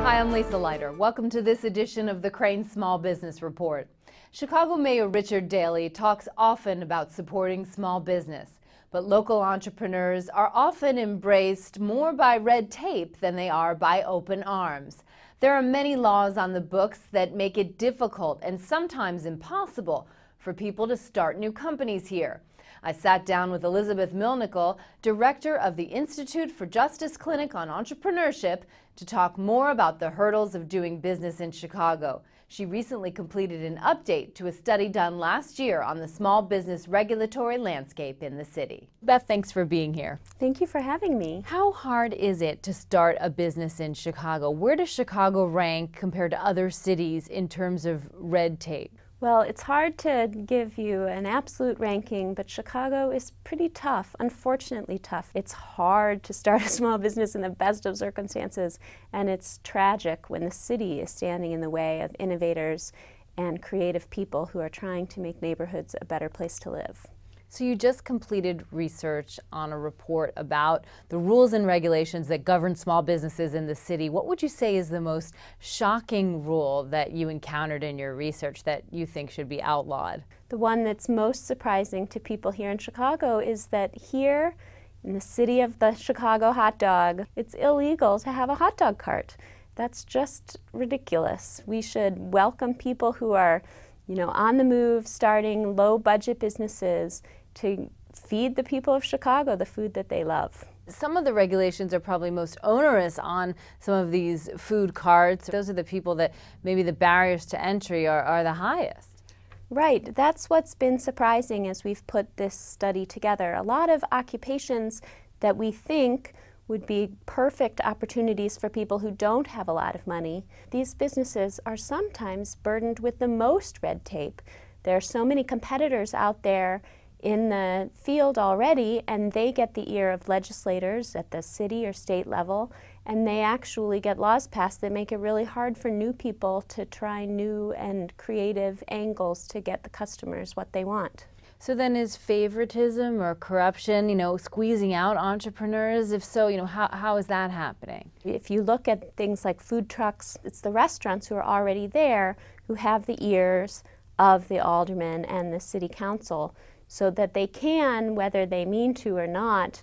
Hi, I'm Lisa Leiter. Welcome to this edition of the Crain Small Business Report. Chicago Mayor Richard Daley talks often about supporting small business, but local entrepreneurs are often embraced more by red tape than they are by open arms. There are many laws on the books that make it difficult and sometimes impossible for people to start new companies here. I sat down with Beth Milnikel, director of the Institute for Justice Clinic on Entrepreneurship, to talk more about the hurdles of doing business in Chicago. She recently completed an update to a study done last year on the small business regulatory landscape in the city. Beth, thanks for being here. Thank you for having me. How hard is it to start a business in Chicago? Where does Chicago rank compared to other cities in terms of red tape? Well, it's hard to give you an absolute ranking, but Chicago is pretty tough, unfortunately tough. It's hard to start a small business in the best of circumstances, and it's tragic when the city is standing in the way of innovators and creative people who are trying to make neighborhoods a better place to live. So you just completed research on a report about the rules and regulations that govern small businesses in the city. What would you say is the most shocking rule that you encountered in your research that you think should be outlawed? The one that's most surprising to people here in Chicago is that here in the city of the Chicago hot dog, it's illegal to have a hot dog cart. That's just ridiculous. We should welcome people who are, on the move, starting low-budget businesses to feed the people of Chicago the food that they love. Some of the regulations are probably most onerous on some of these food carts. Those are the people that maybe the barriers to entry are the highest. Right. That's what's been surprising as we've put this study together. A lot of occupations that we think would be perfect opportunities for people who don't have a lot of money. These businesses are sometimes burdened with the most red tape. There are so many competitors out there in the field already, and they get the ear of legislators at the city or state level, and they actually get laws passed that make it really hard for new people to try new and creative angles to get the customers what they want. So then is favoritism or corruption, squeezing out entrepreneurs? If so, how is that happening? If you look at things like food trucks, it's the restaurants who are already there who have the ears of the aldermen and the city council, so that they can, whether they mean to or not,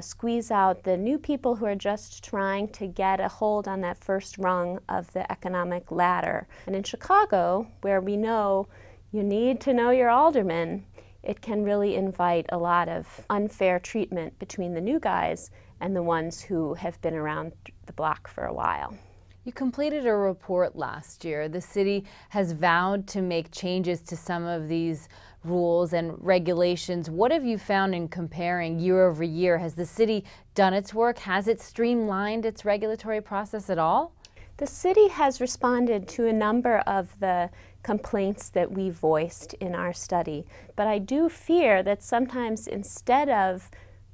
squeeze out the new people who are just trying to get a hold on that first rung of the economic ladder. And in Chicago, where we know you need to know your alderman, it can really invite a lot of unfair treatment between the new guys and the ones who have been around the block for a while. You completed a report last year. The city has vowed to make changes to some of these rules and regulations. What have you found in comparing year over year? Has the city done its work? Has it streamlined its regulatory process at all? The city has responded to a number of the complaints that we voiced in our study, but I do fear that sometimes instead of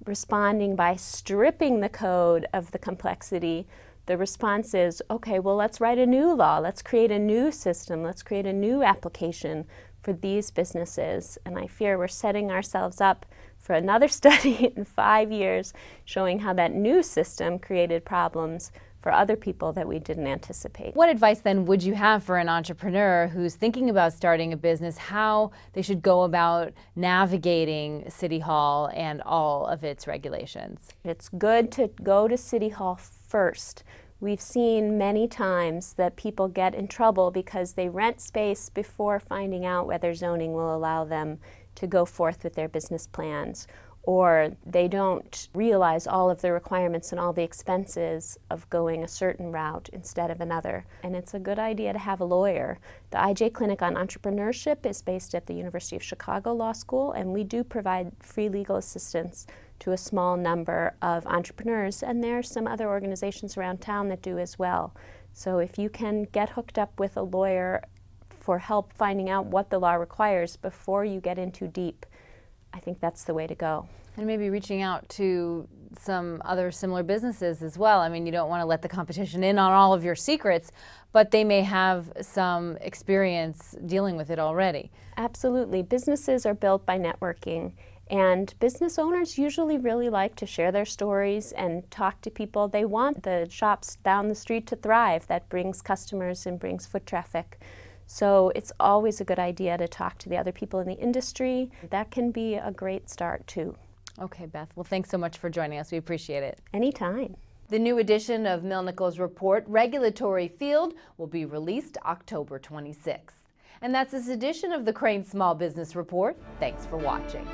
responding by stripping the code of the complexity, the response is, okay, well, let's write a new law, let's create a new system, let's create a new application for these businesses. And I fear we're setting ourselves up for another study in 5 years showing how that new system created problems for other people that we didn't anticipate. What advice then would you have for an entrepreneur who's thinking about starting a business, how they should go about navigating City Hall and all of its regulations? It's good to go to City Hall first. We've seen many times that people get in trouble because they rent space before finding out whether zoning will allow them to go forth with their business plans, or they don't realize all of the requirements and all the expenses of going a certain route instead of another. And it's a good idea to have a lawyer. The IJ Clinic on Entrepreneurship is based at the University of Chicago Law School, and we do provide free legal assistance to a small number of entrepreneurs, and there are some other organizations around town that do as well. So if you can get hooked up with a lawyer for help finding out what the law requires before you get in too deep, I think that's the way to go. And maybe reaching out to some other similar businesses as well. I mean, you don't want to let the competition in on all of your secrets, but they may have some experience dealing with it already. Absolutely. Businesses are built by networking, And business owners usually really like to share their stories and talk to people. They want the shops down the street to thrive. That brings customers and brings foot traffic. So it's always a good idea to talk to the other people in the industry. That can be a great start too. Okay, Beth. Well, thanks so much for joining us. We appreciate it. Anytime. The new edition of Milnikel's report, Regulatory Field, will be released October 26th. And that's this edition of the Crain Small Business Report. Thanks for watching.